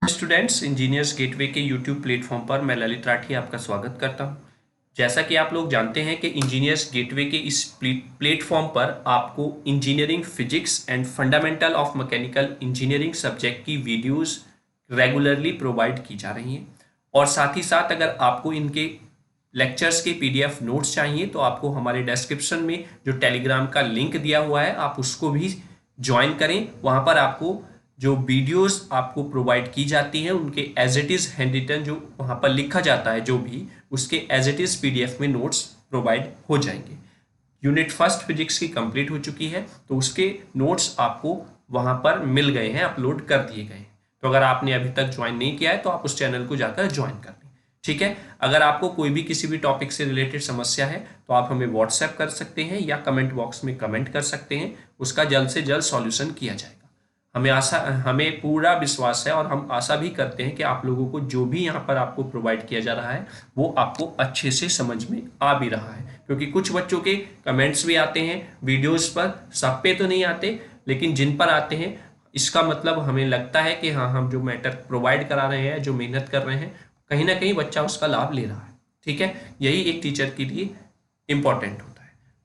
Students, engineers gateway के YouTube platform पर मैं ललित राठी आपका स्वागत करता हूं। जैसा कि आप लोग जानते हैं कि इंजीनियर्स गेटवे के इस प्लेटफॉर्म पर आपको engineering physics and fundamental of mechanical engineering subject की वीडियोस रेगुलरली प्रोवाइड की जा रही हैं और साथ ही साथ अगर आपको इनके लेक्चर्स के पीडीएफ नोट्स चाहिए तो आपको हमारे डिस्क्रिप्शन में जो टेलीग्राम का लिंक दिया हुआ है आप उसको भी ज्वाइन करें। वहां पर आपको जो वीडियोस आपको प्रोवाइड की जाती हैं उनके as it is hand written जो वहां पर लिखा जाता है जो भी उसके एज इट इज पीडीएफ में नोट्स प्रोवाइड हो जाएंगे। यूनिट फर्स्ट फिजिक्स की कंप्लीट हो चुकी है तो उसके नोट्स आपको वहां पर मिल गए हैं, अपलोड कर दिए गए हैं। तो अगर आपने अभी तक ज्वाइन नहीं किया है तो आप उस चैनल को जाकर ज्वाइन कर लें। ठीक है, अगर आपको कोई भी किसी भी टॉपिक से रिलेटेड समस्या है तो आप हमें व्हाट्सएप कर सकते हैं या कमेंट बॉक्स में कमेंट कर सकते हैं, उसका जल्द से जल्द सॉल्यूशन किया जाएगा। हमें पूरा विश्वास है और हम आशा भी करते हैं कि आप लोगों को जो भी यहाँ पर आपको प्रोवाइड किया जा रहा है वो आपको अच्छे से समझ में आ भी रहा है, क्योंकि कुछ बच्चों के कमेंट्स भी आते हैं वीडियोस पर, सब पे तो नहीं आते लेकिन जिन पर आते हैं इसका मतलब हमें लगता है कि हाँ, हम जो मैटर प्रोवाइड करा रहे हैं, जो मेहनत कर रहे हैं, कहीं ना कहीं बच्चा उसका लाभ ले रहा है। ठीक है, यही एक टीचर के लिए इंपॉर्टेंट होता है।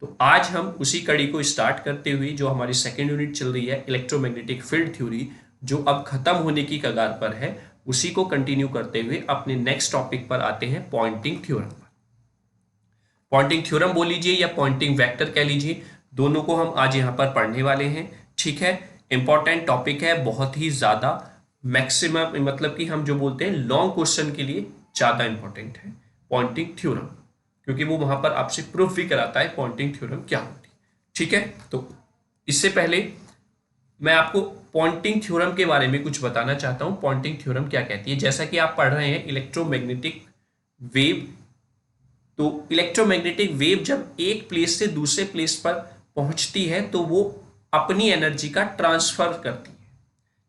तो आज हम उसी कड़ी को स्टार्ट करते हुए जो हमारी सेकेंड यूनिट चल रही है इलेक्ट्रोमैग्नेटिक फील्ड थ्योरी, जो अब खत्म होने की कगार पर है, उसी को कंटिन्यू करते हुए अपने नेक्स्ट टॉपिक पर आते हैं, पॉइंटिंग थ्योरम पर। पॉइंटिंग थ्योरम बोल लीजिए या पॉइंटिंग वेक्टर कह लीजिए, दोनों को हम आज यहाँ पर पढ़ने वाले हैं। ठीक है, इंपॉर्टेंट टॉपिक है, बहुत ही ज्यादा मैक्सिमम, मतलब कि हम जो बोलते हैं लॉन्ग क्वेश्चन के लिए ज्यादा इंपॉर्टेंट है पॉइंटिंग थ्योरम, क्योंकि वो वहां पर आपसे प्रूफ भी कराता है पॉइंटिंग थ्योरम क्या होती है। ठीक है, तो इससे पहले मैं आपको पॉइंटिंग थ्योरम के बारे में कुछ बताना चाहता हूं। पॉइंटिंग थ्योरम क्या कहती है? जैसा कि आप पढ़ रहे हैं इलेक्ट्रोमैग्नेटिक वेव, तो इलेक्ट्रोमैग्नेटिक वेव जब एक प्लेस से दूसरे प्लेस पर पहुंचती है तो वो अपनी एनर्जी का ट्रांसफर करती है,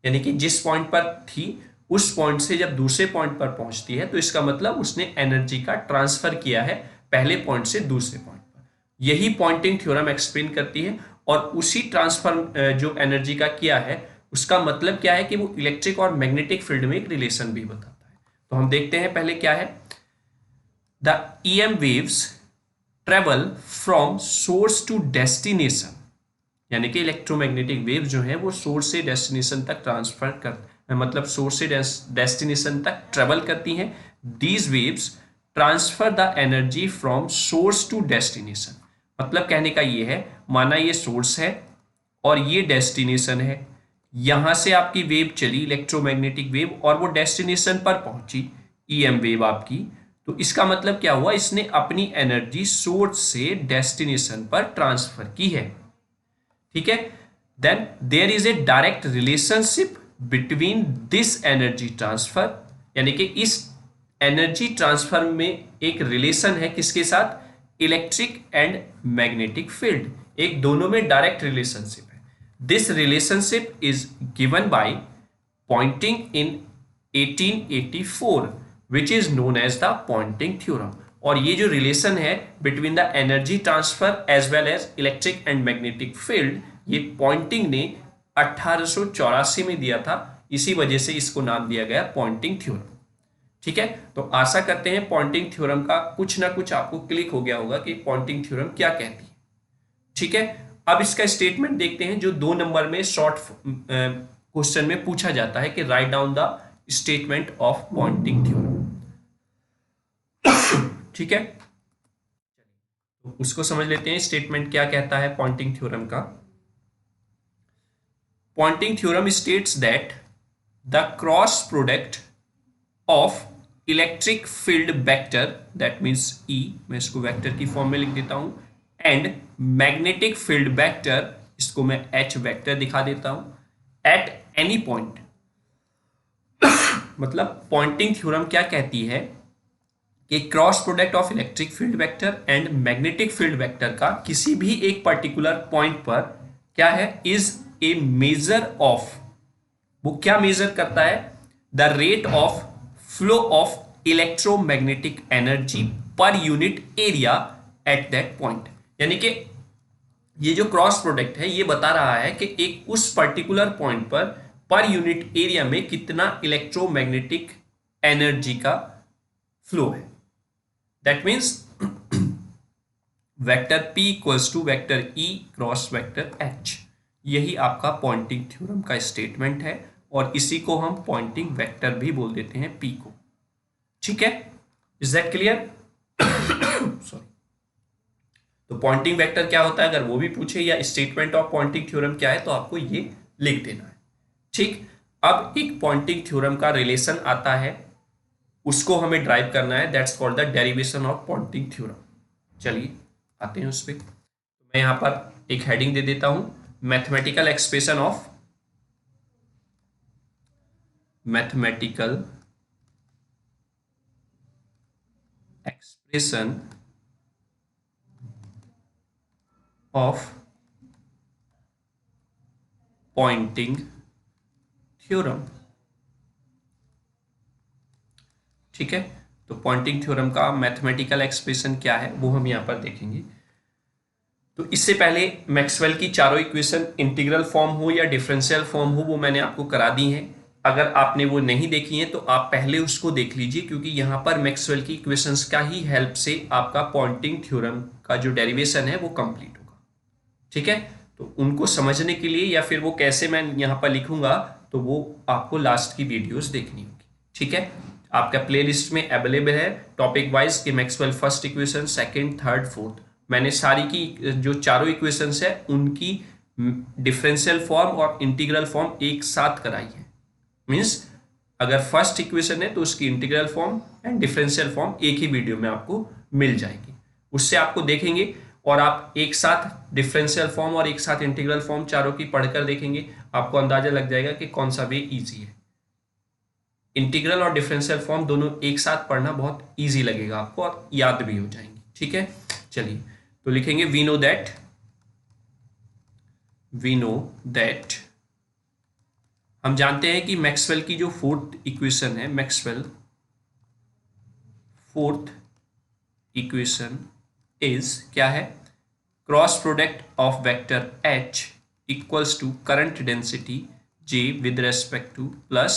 यानी कि जिस पॉइंट पर थी उस पॉइंट से जब दूसरे पॉइंट पर पहुंचती है तो इसका मतलब उसने एनर्जी का ट्रांसफर किया है पहले पॉइंट से दूसरे पॉइंट पर। यही पॉइंटिंग थ्योरम एक्सप्लेन करती है और उसी ट्रांसफर जो एनर्जी का किया है उसका मतलब क्या है कि वो इलेक्ट्रिक और मैग्नेटिक फील्ड में एक रिलेशन भी बताता है। तो हम देखते हैं पहले क्या है। The EM waves travel from source to destination, यानी कि इलेक्ट्रोमैग्नेटिक वेव जो है वो सोर्स से डेस्टिनेशन तक ट्रांसफर कर, मतलब सोर्स से डेस्टिनेशन तक ट्रेवल करती हैं। These waves transfer the energy from source to destination, मतलब कहने का ये है, माना ये सोर्स है और ये डेस्टिनेशन है, यहां से आपकी वेव चली इलेक्ट्रोमैग्नेटिक वेव और वो डेस्टिनेशन पर पहुंची EM वेव आपकी, तो इसका मतलब क्या हुआ, इसने अपनी एनर्जी सोर्स से डेस्टिनेशन पर ट्रांसफर की है। ठीक है, then there is a direct relationship between this energy transfer, यानी कि इस एनर्जी ट्रांसफर में एक रिलेशन है किसके साथ, इलेक्ट्रिक एंड मैग्नेटिक फील्ड, एक दोनों में डायरेक्ट रिलेशनशिप है। This relationship is given by Poynting in 1884 which is known as the Poynting theorem. और ये जो रिलेशन है between the energy transfer as well as electric and magnetic field, ये Poynting ने 1884 में दिया था, इसी वजह से इसको नाम दिया गया पॉइंटिंग थ्योरम। ठीक है, तो आशा करते हैं पॉइंटिंग थ्योरम का कुछ ना कुछ आपको क्लिक हो गया होगा कि पॉइंटिंग थ्योरम क्या कहती है। ठीक है, अब इसका स्टेटमेंट देखते हैं जो 2 नंबर में शॉर्ट क्वेश्चन में पूछा जाता है कि write down the statement of Poynting theorem. ठीक है, तो उसको समझ लेते हैं स्टेटमेंट क्या कहता है पॉइंटिंग थ्योरम का। Poynting theorem states that the cross product of electric field vector, that means E, मैं इसको वेक्टर की फॉर्म में लिख देता हूं, एंड मैग्नेटिक फील्ड वेक्टर, इसको मैं H वेक्टर दिखा देता हूं, एट एनी पॉइंट। मतलब पॉइंटिंग थ्योरम क्या कहती है कि cross product of electric field vector and magnetic field vector का किसी भी एक पर्टिकुलर पॉइंट पर क्या है, इज ए मेजर ऑफ, वो क्या मेजर करता है, the rate of flow of electromagnetic energy per unit area at that point. यानी कि ये जो क्रॉस प्रोडक्ट है ये बता रहा है कि एक उस पर्टिकुलर पॉइंट पर पर यूनिट एरिया में कितना इलेक्ट्रोमैग्नेटिक एनर्जी का फ्लो है। That means vector P equals to vector E cross vector H। यही आपका पॉइंटिंग थ्योरम का स्टेटमेंट है और इसी को हम पॉइंटिंग वेक्टर भी बोल देते हैं P को। ठीक है, इज दैट क्लियर? सॉरी। तो पॉइंटिंग वेक्टर क्या होता है अगर वो भी पूछे, या स्टेटमेंट ऑफ पॉइंटिंग थ्योरम क्या है, तो आपको ये लिख देना है। ठीक, अब एक पॉइंटिंग थ्योरम का रिलेशन आता है, उसको हमें ड्राइव करना है, that's called the derivation of Poynting theorem. चलिए आते हैं उस पर। मैं यहां पर एक हेडिंग दे देता हूं, mathematical expression of mathematical expression of Poynting theorem. ठीक है, तो पॉइंटिंग थ्योरम का मैथमेटिकल एक्सप्रेशन क्या है वो हम यहां पर देखेंगे। तो इससे पहले मैक्सवेल की चारों इक्वेशन इंटीग्रल फॉर्म हो या डिफरेंशियल फॉर्म हो वो मैंने आपको करा दी हैं। अगर आपने वो नहीं देखी है तो आप पहले उसको देख लीजिए, क्योंकि यहां पर मैक्सवेल की इक्वेशंस का ही हेल्प से आपका पॉइंटिंग थ्योरम का जो डेरिवेशन है वो कंप्लीट होगा। ठीक है, तो उनको समझने के लिए या फिर वो कैसे मैं यहां पर लिखूंगा तो वो आपको लास्ट की वीडियोस देखनी होगी। ठीक है, आपका प्लेलिस्ट में अवेलेबल है टॉपिक वाइज कि Maxwell first equation, second, third, fourth. मैंने सारी की जो चारों इक्वेशंस है उनकी डिफरेंशियल फॉर्म और इंटीग्रल फॉर्म एक साथ कराई है। मींस अगर फर्स्ट इक्वेशन है तो उसकी integral form and differential form एक ही वीडियो में आपको मिल जाएगी। उससे आपको देखेंगे और आप एक साथ डिफरेंशियल फॉर्म और एक साथ इंटीग्रल फॉर्म चारों की पढ़कर देखेंगे, आपको अंदाजा लग जाएगा कि कौन सा वे इजी है। इंटीग्रल और डिफरेंशियल फॉर्म दोनों एक साथ पढ़ना बहुत इजी लगेगा आपको और याद भी हो जाएंगी। ठीक है, चलिए तो लिखेंगे वी नो दैट हम जानते हैं कि मैक्सवेल की जो फोर्थ इक्वेशन है, मैक्सवेल फोर्थ इक्वेशन इज क्या है, cross product of vector H equals to current density J with respect to plus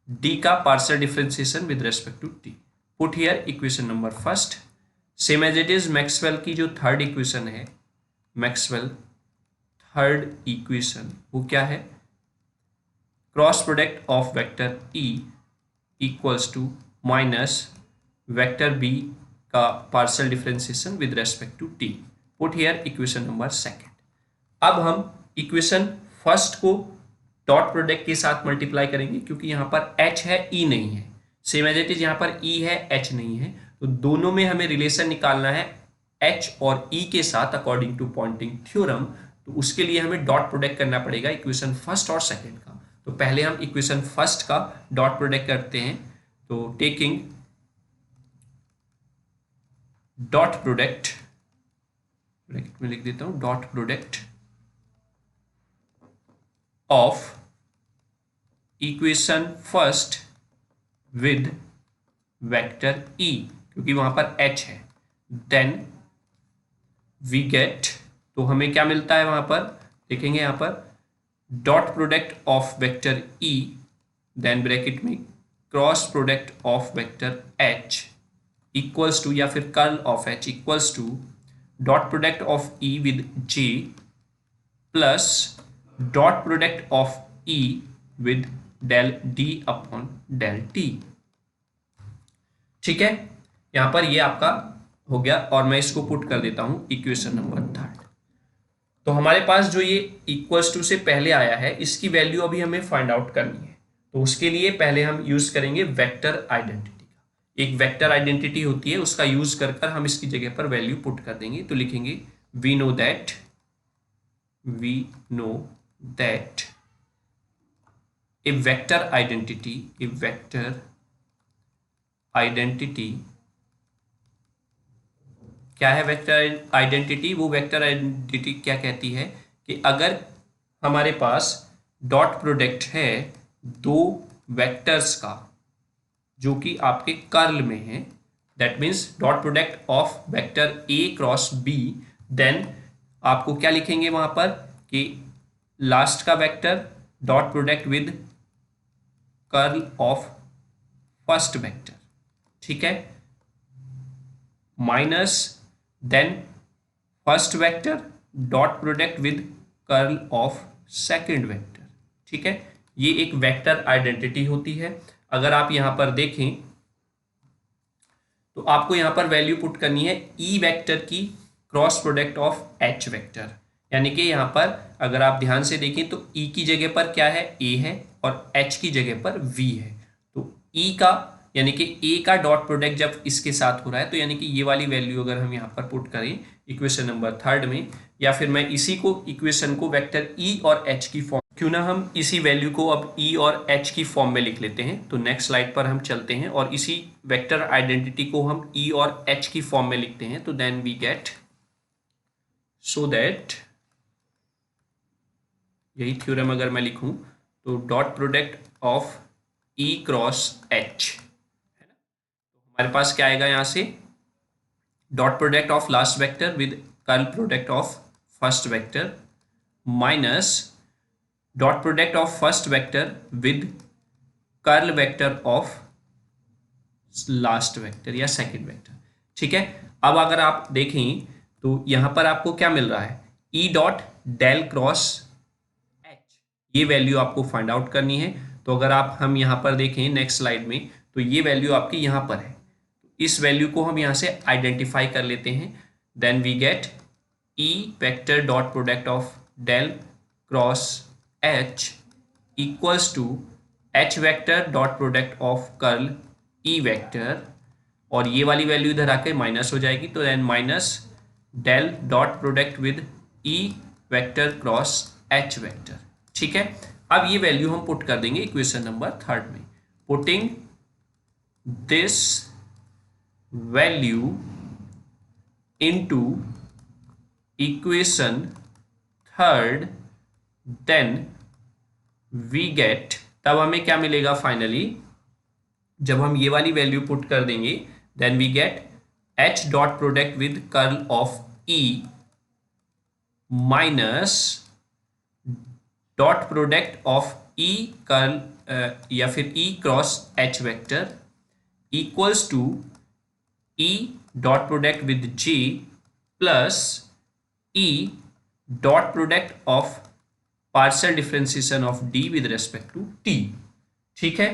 D का partial differentiation with respect to T। Put here equation number first, same as it is Maxwell की जो third equation है, Maxwell third equation वो क्या है, cross product of vector E equals to minus vector B का partial differentiation with respect to T। Put here equation number second. अब हम equation first को डॉट प्रोडक्ट के साथ मल्टीप्लाई करेंगे, क्योंकि यहां पर H है E नहीं है, सेम एज इट इज यहां पर E है H नहीं है, तो दोनों में हमें रिलेशन निकालना है H और E के साथ अकॉर्डिंग टू पॉइंटिंग थ्योरम। तो उसके लिए हमें डॉट प्रोडक्ट करना पड़ेगा इक्वेशन फर्स्ट और सेकंड का। तो पहले हम इक्वेशन फर्स्ट का डॉट प्रोडक्ट करते हैं, तो टेकिंग डॉट प्रोडक्ट, ब्रैकेट में लिख देता हूं, dot product of equation first with vector E, क्योंकि वहां पर H है, देन वी गेट, तो हमें क्या मिलता है वहां पर देखेंगे, यहां पर dot product of vector E then bracket में cross product of vector H equals to, या फिर curl of H equals to dot product of E with J plus dot product of E with del D upon del T। ठीक है, यहां पर ये आपका हो गया और मैं इसको पुट कर देता हूं इक्वेशन नंबर थर्ड। तो हमारे पास जो ये इक्वल्स टू से पहले आया है इसकी वैल्यू अभी हमें फाइंड आउट करनी है, तो उसके लिए पहले हम यूज करेंगे वेक्टर आइडेंटिटी का। एक वेक्टर आइडेंटिटी होती है, उसका यूज कर कर हम इसकी जगह पर वैल्यू पुट कर देंगे। तो लिखेंगे we know that a vector identity क्या है, वेक्टर आइडेंटिटी, वो वेक्टर आइडेंटिटी क्या कहती है कि अगर हमारे पास डॉट प्रोडक्ट है दो वेक्टर्स का जो कि आपके कर्ल में है, that means dot product of vector A cross B, then आपको क्या लिखेंगे वहां पर कि लास्ट का vector dot product with curl of first vector, ठीक है, minus then first vector dot product with curl of second vector, ठीक है। ये एक वेक्टर आइडेंटिटी होती है। अगर आप यहां पर देखें तो आपको यहां पर वैल्यू पुट करनी है ई वेक्टर की cross product of H vector, यानी कि यहां पर अगर आप ध्यान से देखें तो ई की जगह पर क्या है, ए है, और एच की जगह पर वी है। तो ई का यानी कि ए का डॉट प्रोडक्ट जब इसके साथ हो रहा है तो यानी कि ये वाली वैल्यू अगर हम यहाँ पर पुट करें इक्वेशन नंबर 3 में, या फिर मैं इसी को इक्वेशन को वेक्टर ई और एच की फॉर्म, क्यों ना हम इसी वैल्यू को अब ई और एच की फॉर्म में लिख लेते हैं। तो नेक्स्ट स्लाइड पर हम चलते हैं और इसी वेक्टर आइडेंटिटी को हम ई और एच की फॉर्म में लिखते हैं। तो then we get, so that, यही थ्योरम अगर मैं लिखूं तो dot product of E cross H, है ना, तो हमारे पास क्या आएगा यहां से, dot product of last vector with curl product of first vector minus dot product of first vector with curl vector of last vector या सेकंड वेक्टर, ठीक है। अब अगर आप देखें तो यहां पर आपको क्या मिल रहा है, E dot del cross H, ये वैल्यू आपको फाइंड आउट करनी है। तो अगर आप हम यहां पर देखें नेक्स्ट स्लाइड में तो ये वैल्यू आपकी यहां पर है, इस वैल्यू को हम यहां से आइडेंटिफाई कर लेते हैं। Then we get E vector dot product of del cross H equals to H vector dot product of curl E vector, और ये वाली वैल्यू इधर आके माइनस हो जाएगी। तो then minus del dot product with E vector cross H vector, ठीक है। अब ये वैल्यू हम पुट कर देंगे इक्वेशन नंबर 3 में। Putting this value into equation 3 then we get, तब हमें क्या मिलेगा फाइनली, जब हम ये वाली वैल्यू पुट कर देंगे then we get H dot product with curl of E minus dot product of E curl या फिर E cross H vector equals to E dot product with J plus E dot product of partial differentiation of D with respect to T, ठीक है।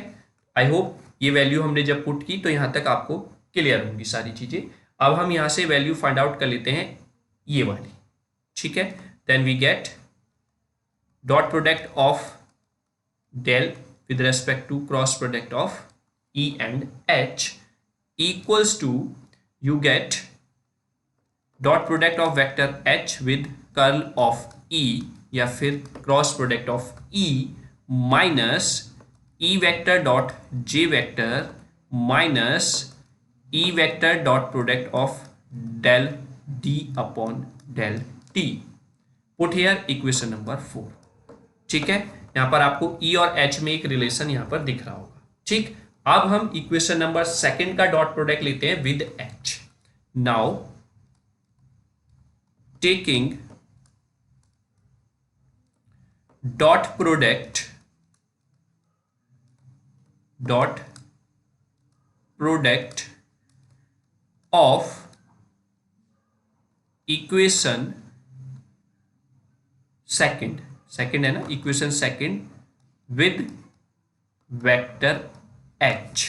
I hope ये value हमने जब put की तो यहां तक आपको क्लियर होंगी सारी चीजें। अब हम यहां से वैल्यू फाइंड आउट कर लेते हैं ये वाली, ठीक है। Then we get dot product of del with respect to cross product of E and H equals to, you get dot product of vector H with curl of E या फिर cross product of E minus E vector dot J vector minus E vector dot product of del D upon del T, put here equation number 4, ठीक है। यहां पर आपको ई और H में एक रिलेशन यहां पर दिख रहा होगा, ठीक। अब हम इक्वेशन नंबर 2 का डॉट प्रोडक्ट लेते हैं with H. Now taking dot product of equation second है ना, equation second with vector H,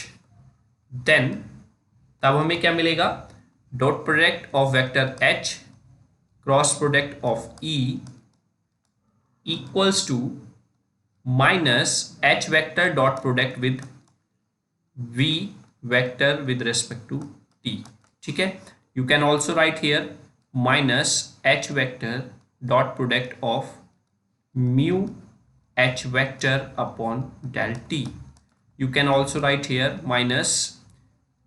then तब हमें क्या मिलेगा, dot product of vector H cross product of E equals to minus H vector dot product with V vector with respect to T, ठीक है। You can also write here minus H vector dot product of mu H vector upon del T. You can also write here minus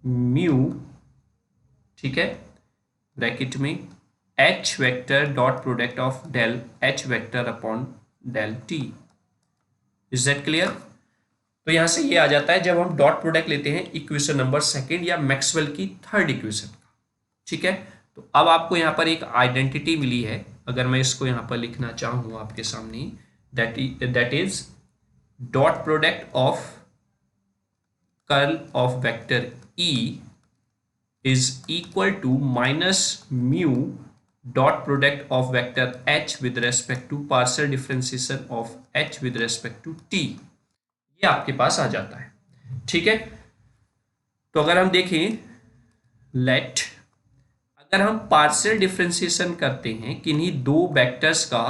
mu, ठीक है, bracket में H vector dot product of del H vector upon del T. Is that clear? तो यहां से ये आ जाता है जब हम डॉट प्रोडक्ट लेते हैं इक्वेशन नंबर 2 या मैक्सवेल की 3rd इक्वेशन का, ठीक है। तो अब आपको यहां पर एक आइडेंटिटी मिली है, अगर मैं इसको यहां पर लिखना चाहूं आपके सामने, that is dot product of curl of vector E is equal to minus mu dot product of vector h with respect to partial differentiation of h with respect to t। ये आपके पास आ जाता है। ठीक है, तो अगर हम देखें लेट, अगर हम पार्शियल डिफरेंशिएशन करते हैं किन्हीं दो वेक्टर्स का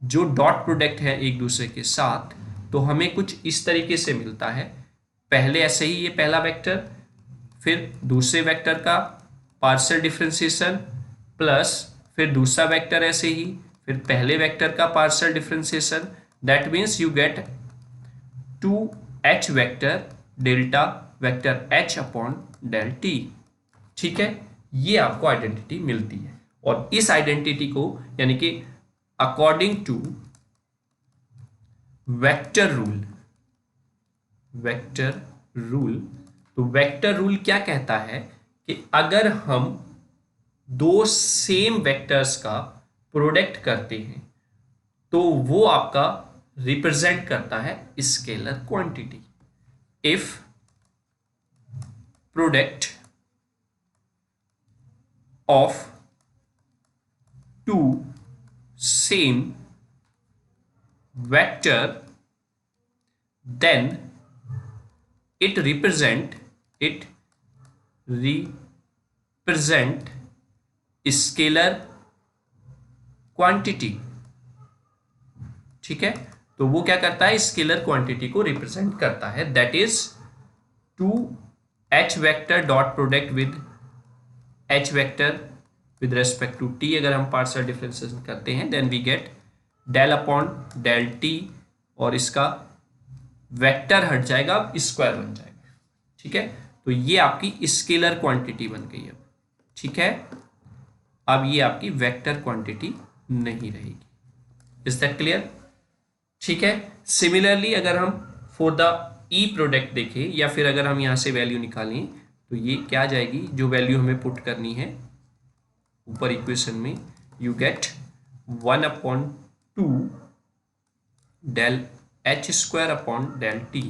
जो डॉट प्रोडक्ट है एक दूसरे के साथ, तो हमें कुछ इस तरीके से मिलता है। पहले ऐसे ही ये पहला वेक्टर, फिर दूसरे वेक्टर का पार्शियल डिफरेंशिएशन प्लस फिर दूसरा वेक्टर ऐसे ही, फिर पहले वेक्टर का partial differentiation, that means you get 2h vector delta vector h upon del t। ठीक है, ये आपको आइडेंटिटी मिलती है। और इस आइडेंटिटी को यानी कि according to vector rule, vector rule, तो वेक्टर रूल क्या कहता है कि अगर हम दो सेम वेक्टर्स का प्रोडक्ट करते हैं तो वो आपका रिप्रेजेंट करता है scalar quantity. If product of two same vector then it represent scalar quantity. ठीक है, तो वो क्या करता है, स्केलर क्वांटिटी को रिप्रेजेंट करता है, that is 2h vector dot product with h vector with respect to t। अगर हम पार्शियल डिफरेंशिएशन करते हैं then we get del upon del t, और इसका वेक्टर हट जाएगा, अब स्क्वायर बन जाएगा। ठीक है, तो ये आपकी स्केलर क्वांटिटी बन गई अब। ठीक है, अब ये आपकी वेक्टर क्वांटिटी नहीं रहेगी। Is that clear? ठीक है, सिमिलरली अगर हम फॉर द ई प्रोडक्ट देखें या फिर अगर हम यहां से वैल्यू निकालें तो ये क्या आ जाएगी, जो वैल्यू हमें पुट करनी है ऊपर इक्वेशन में, you get 1/2 del h square upon del t।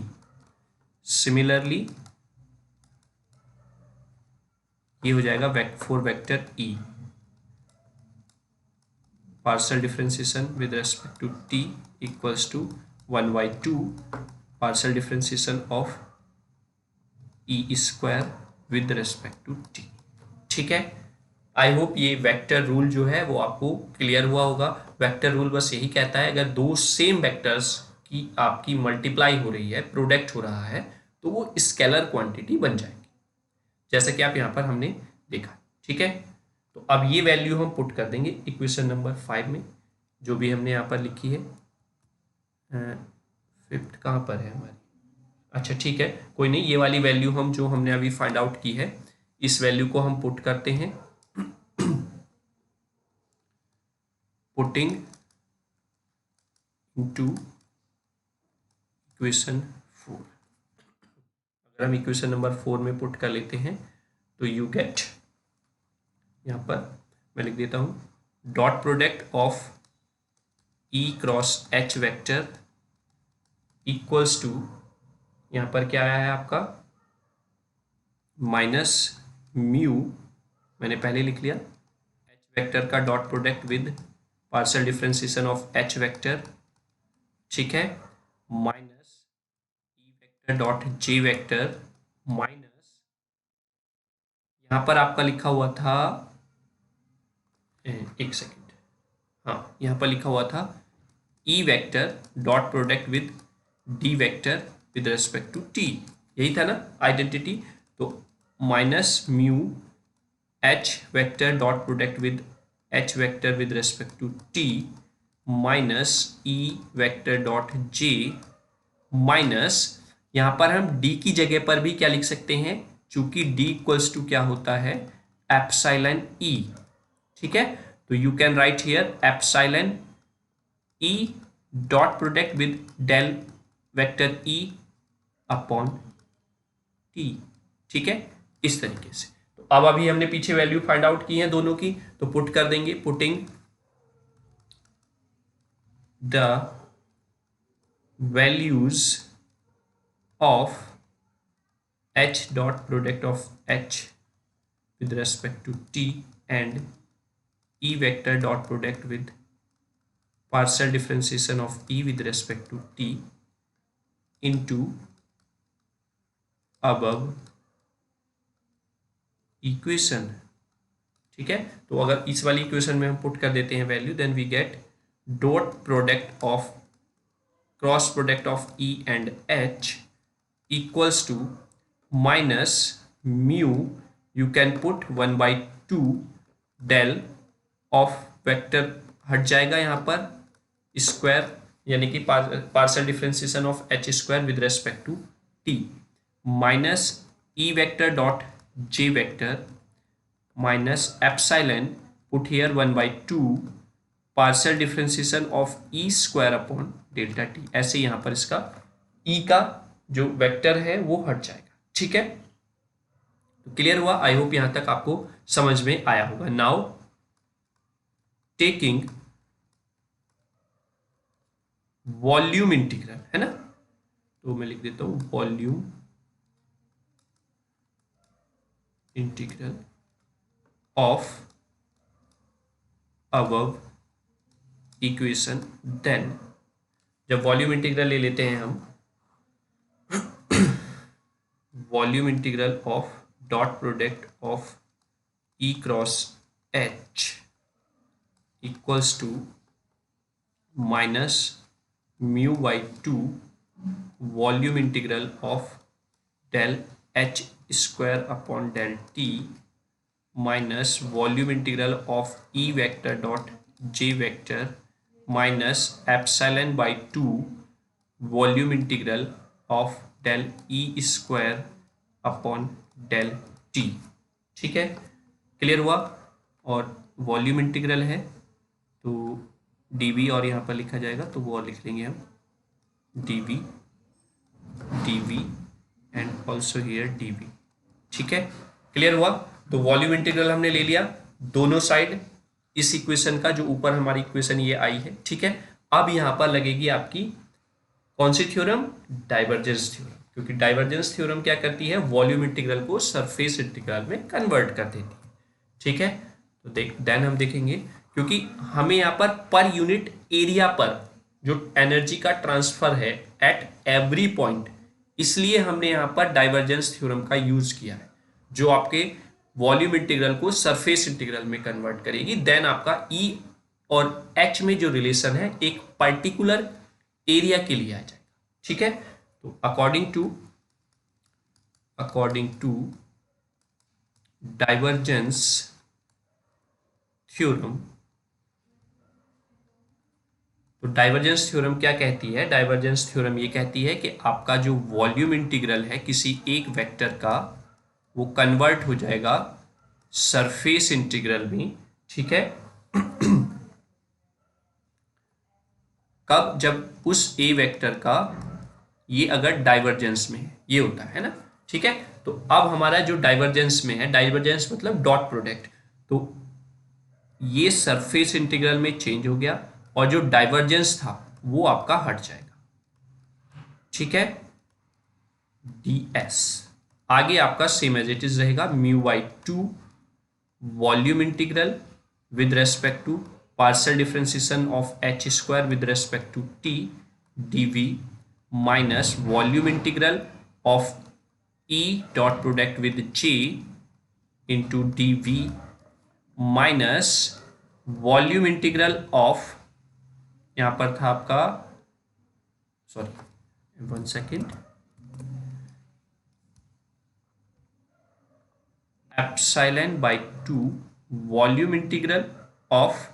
Similarly ये हो जाएगा for vector e, partial differentiation with respect to t equals to 1/2 partial differentiation of e square with respect to t। ठीक है, I hope ये vector rule जो है वो आपको क्लियर हुआ होगा। वेक्टर रूल बस यही कहता है अगर दो सेम वेक्टर्स की आपकी मल्टीप्लाई हो रही है, प्रोडक्ट हो रहा है, तो वो स्केलर क्वांटिटी बन जाएगी, जैसा कि आप यहाँ पर हमने देखा। ठीक है, तो अब ये वैल्यू हम पुट कर देंगे इक्वेशन नंबर 5 में, जो भी हमने यहाँ पर लिखी है। फिफ्थ कहाँ पर है हमारी, अच्छा ठीक है, कोई नहीं, ये वाली वैल्यू हम जो हमने अभी फाइंड आउट की है, इस वैल्यू को हम पुट करते हैं। Putting into equation 4। अगर हम इक्वेशन नंबर 4 में पुट कर लेते हैं तो यू गेट, यहाँ पर मैं लिख देता हूँ, dot product of E cross H vector equals to, यहाँ पर क्या आया है आपका, माइनस म्यू, मैंने पहले लिख लिया, H वेक्टर का dot product with partial differentiation of H vector. ठीक है, minus E vector dot J vector minus, यहाँ पर आपका लिखा हुआ था, एक सेकेंड, हाँ यहाँ पर लिखा हुआ था E vector dot product with D vector with respect to T, यही था ना आइडेंटिटी। तो minus mu H vector dot product with H vector with respect to T minus E vector dot J minus, यहाँ पर हम D की जगह पर भी क्या लिख सकते हैं, चूंकि D इक्वल्स टू क्या होता है, एप्सिलॉन E। ठीक है, तो you can write here epsilon E dot product with del vector E upon T। ठीक है, इस तरीके से। तो अब अभी हमने पीछे वैल्यू फाइंड आउट की है दोनों की, तो पुट कर देंगे, putting the values of h dot product of h with respect to t and e vector dot product with partial differentiation of e with respect to t into above equation. ठीक है, तो अगर इस वाली equation में हम put कर देते हैं value, then we get dot product of cross product of E and H equals to minus mu, you can put 1/2 del of vector, हट जाएगा यहाँ पर स्क्वायर, यानी कि partial differentiation of H square with respect to T, minus E vector dot j vector minus epsilon put here 1/2 partial differentiation of e square upon delta t। ऐसे यहां पर इसका e का जो वेक्टर है वो हट जाएगा। ठीक है, तो क्लियर हुआ? आई होप यहां तक आपको समझ में आया होगा। नाउ टेकिंग वॉल्यूम इंटीग्रल, है ना, तो मैं लिख देता हूं volume integral of above equation, देन जब वॉल्यूम इंटीग्रल ले लेते हैं हम, volume integral of dot product of E cross H equals to minus mu by 2 volume integral of del H square upon del T minus volume integral of E vector dot J vector minus epsilon by 2 volume integral of del E square upon del T. ठीक है, clear हुआ? और volume integral है तो dv, और यहाँ पर लिखा जाएगा तो वो लिख लेंगे हम dv and also here dv। ठीक है, क्लियर हुआ? तो वॉल्यूम इंटीग्रल हमने ले लिया दोनों साइड इस इक्वेशन का, जो ऊपर हमारी इक्वेशन ये आई है। ठीक है, अब यहाँ पर लगेगी आपकी कौन सी थ्योरम? डाइवर्जेंस थ्योरम, क्योंकि डाइवर्जेंस थ्योरम क्या करती है? वॉल्यूम इंटीग्रल को सरफेस इंटीग्रल में कन्वर्ट कर देती है। ठीक है, तो देन हम देखेंगे, क्योंकि हमें यहाँ पर यूनिट एरिया पर जो एनर्जी का ट्रांसफर है एट एवरी पॉइंट, इसलिए हमने यहाँ पर डाइवर्जेंस थ्योरम का यूज किया है, जो आपके वॉल्यूम इंटीग्रल को सरफेस इंटीग्रल में कन्वर्ट करेगी। देन आपका ई और एच में जो रिलेशन है एक पर्टिकुलर एरिया के लिए आ जाएगा। ठीक है, तो अकॉर्डिंग टू डाइवर्जेंस थ्योरम, तो डाइवर्जेंस थ्योरम क्या कहती है? डाइवर्जेंस थ्योरम ये कहती है कि आपका जो वॉल्यूम इंटीग्रल है किसी एक वेक्टर का, वो कन्वर्ट हो जाएगा सरफेस इंटीग्रल में। ठीक है, कब? जब उस ए वेक्टर का ये अगर डाइवर्जेंस में है, ये होता है ना। ठीक है, तो अब हमारा जो डाइवर्जेंस में है, डाइवर्जेंस मतलब डॉट प्रोडक्ट, तो ये सरफेस इंटीग्रल में चेंज हो गया और जो डाइवर्जेंस था वो आपका हट जाएगा। ठीक है, ds आगे आपका सेम एज इट इज रहेगा, mu by 2 volume integral with respect to partial differentiation of H square with respect to T dv minus volume integral of E dot product with j into dv minus volume integral of, यहां पर था आपका, sorry 1 second, epsilon by 2 volume integral of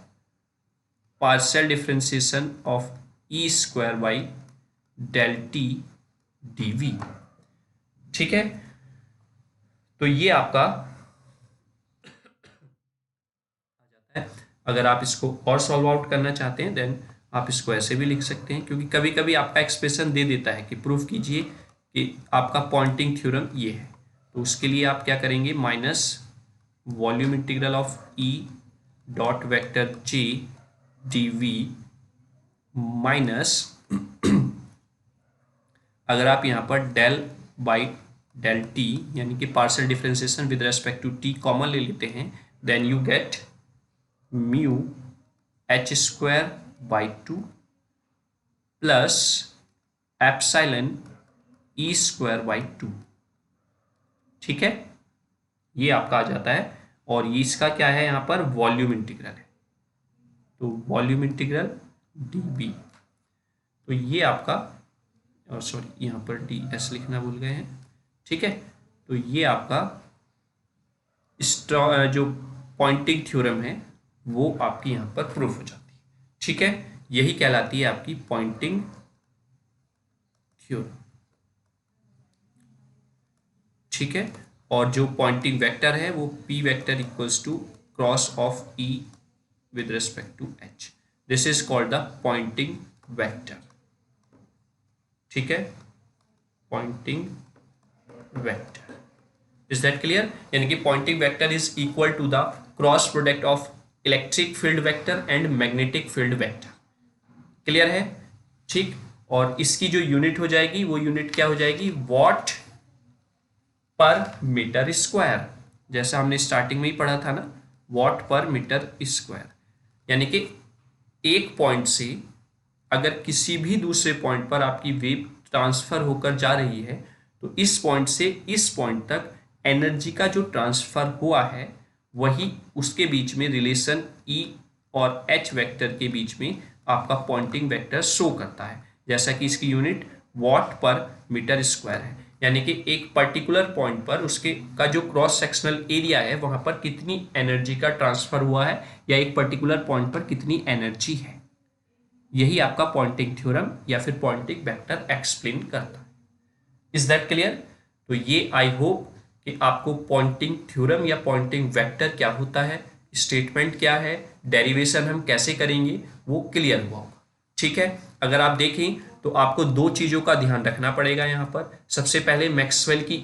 partial differentiation of E square by del T dv। ठीक है, तो ये आपका है। अगर आप इसको और सॉल्व आउट करना चाहते हैं देन आप इसको ऐसे भी लिख सकते हैं, क्योंकि कभी कभी आपका एक्सप्रेशन दे देता है कि प्रूफ कीजिए कि आपका पॉइंटिंग थ्योरम ये है, तो उसके लिए आप क्या करेंगे? Minus volume integral of E dot vector J dv minus अगर आप यहाँ पर डेल बाई डेल टी यानी कि partial differentiation with respect to T common ले लेते हैं, then you get mu H square by 2 plus epsilon E square by 2। ठीक है, ये आपका आ जाता है और ये इसका क्या है, यहाँ पर वॉल्यूम इंटीग्रल है, तो वॉल्यूम इंटीग्रल डी बी। तो ये आपका, और सॉरी यहाँ पर डी एस लिखना भूल गए हैं। ठीक है, तो ये आपका जो पॉइंटिंग थ्योरम है वो आपकी यहाँ पर प्रूफ हो जाती है। ठीक है, यही कहलाती है आपकी पॉइंटिंग थ्योरम। ठीक है, और जो पॉइंटिंग वेक्टर है वो P vector equals to cross of E with respect to H, this is called the Poynting vector. ठीक है, Poynting vector, is that clear? यानी कि Poynting vector is equal to the cross product of electric field vector and magnetic field vector. Clear है? ठीक, और इसकी जो unit हो जाएगी वो यूनिट क्या हो जाएगी, वॉट पर मीटर स्क्वायर, जैसा हमने स्टार्टिंग में ही पढ़ा था ना, वॉट पर मीटर स्क्वायर। यानी कि एक पॉइंट से अगर किसी भी दूसरे पॉइंट पर आपकी वेव ट्रांसफर होकर जा रही है तो इस पॉइंट से इस पॉइंट तक एनर्जी का जो ट्रांसफर हुआ है वही उसके बीच में रिलेशन ई और एच वेक्टर के बीच में आपका पॉइंटिंग वेक्टर शो करता है, जैसा कि इसकी यूनिट वॉट पर मीटर स्क्वायर है। यानी कि एक पर्टिकुलर पॉइंट पर उसके का जो क्रॉस सेक्शनल एरिया है वहां पर कितनी एनर्जी का ट्रांसफर हुआ है या एक पर्टिकुलर पॉइंट पर कितनी एनर्जी है, यही आपका पॉइंटिंग थ्योरम या फिर पॉइंटिंग वेक्टर एक्सप्लेन करता है। Is that clear? तो ये आई होप कि आपको पॉइंटिंग थ्योरम या पॉइंटिंग वेक्टर क्या होता है, स्टेटमेंट क्या है, डेरिवेशन हम कैसे करेंगे, वो क्लियर हुआ होगा। ठीक है, अगर आप देखें तो आपको दो चीजों का ध्यान रखना पड़ेगा यहाँ पर। सबसे पहले मैक्सवेल की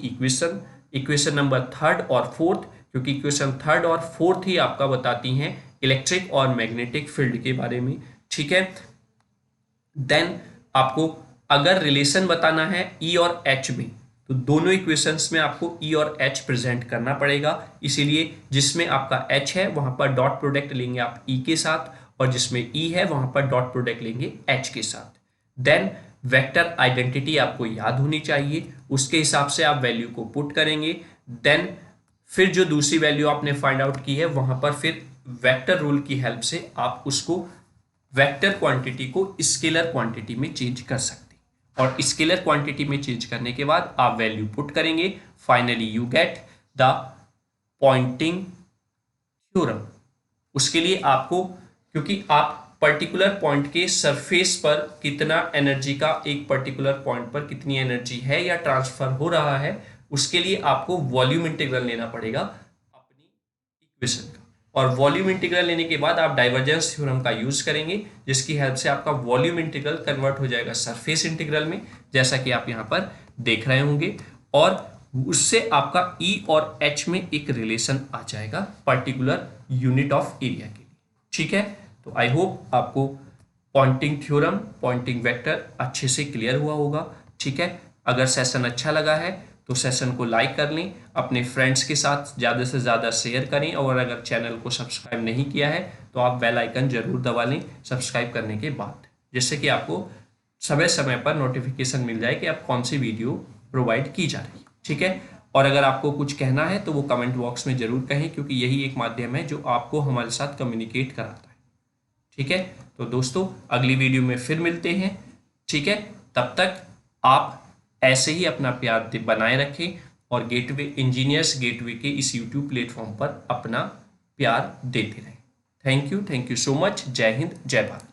इक्वेशन नंबर थर्ड और फोर्थ, क्योंकि इक्वेशन थर्ड और फोर्थ ही आपका बताती हैं इलेक्ट्रिक और मैग्नेटिक फील्ड के बारे में। ठीक है, देन आपको अगर रिलेशन बताना है ई और एच में तो दोनों इक्वेशंस में आपको ई और एच प्रेजेंट करना पड़ेगा, इसीलिए जिसमें आपका एच है वहां पर डॉट प्रोडक्ट लेंगे आप ई के साथ और जिसमें ई है वहां पर डॉट प्रोडक्ट लेंगे एच के साथ। देन वेक्टर आइडेंटिटी आपको याद होनी चाहिए, उसके हिसाब से आप वैल्यू को पुट करेंगे। देन फिर जो दूसरी वैल्यू आपने फाइंड आउट की है वहां पर फिर वेक्टर रूल की हेल्प से आप उसको वेक्टर क्वांटिटी को स्केलर क्वांटिटी में चेंज कर सकते हैं और स्केलर क्वांटिटी में चेंज करने के बाद आप वैल्यू पुट करेंगे, finally you get the Poynting theorem. उसके लिए आपको, क्योंकि आप पर्टिकुलर पॉइंट के सरफेस पर कितना एनर्जी का, एक पर्टिकुलर पॉइंट पर कितनी एनर्जी है या ट्रांसफर हो रहा है, उसके लिए आपको वॉल्यूम इंटीग्रल लेना पड़ेगा अपनी इक्वेशन का, और वॉल्यूम इंटीग्रल लेने के बाद आप डाइवर्जेंस थ्योरम का यूज करेंगे जिसकी हेल्प से आपका वॉल्यूम इंटीग्रल कन्वर्ट हो जाएगा सरफेस इंटीग्रल में, जैसा कि आप यहाँ पर देख रहे होंगे, और उससे आपका ई और एच में एक रिलेशन आ जाएगा पर्टिकुलर यूनिट ऑफ एरिया के लिए। ठीक है, तो आई होप आपको पॉइंटिंग थ्योरम, पॉइंटिंग वेक्टर अच्छे से क्लियर हुआ होगा। ठीक है, अगर सेशन अच्छा लगा है तो सेशन को लाइक कर लें, अपने फ्रेंड्स के साथ ज़्यादा से ज़्यादा शेयर करें, और अगर चैनल को सब्सक्राइब नहीं किया है तो आप बेल आइकन जरूर दबा लें सब्सक्राइब करने के बाद, जिससे कि आपको समय समय पर नोटिफिकेशन मिल जाए कि आप कौन सी वीडियो प्रोवाइड की जा रही है। ठीक है, और अगर आपको कुछ कहना है तो वो कमेंट बॉक्स में जरूर कहें, क्योंकि यही एक माध्यम है जो आपको हमारे साथ कम्युनिकेट कराता है। ठीक है, तो दोस्तों अगली वीडियो में फिर मिलते हैं। ठीक है, तब तक आप ऐसे ही अपना प्यार बनाए रखें और गेटवे इंजीनियर्स गेटवे के इस यूट्यूब प्लेटफॉर्म पर अपना प्यार देते रहें। Thank you so much. जय हिंद, जय भारत।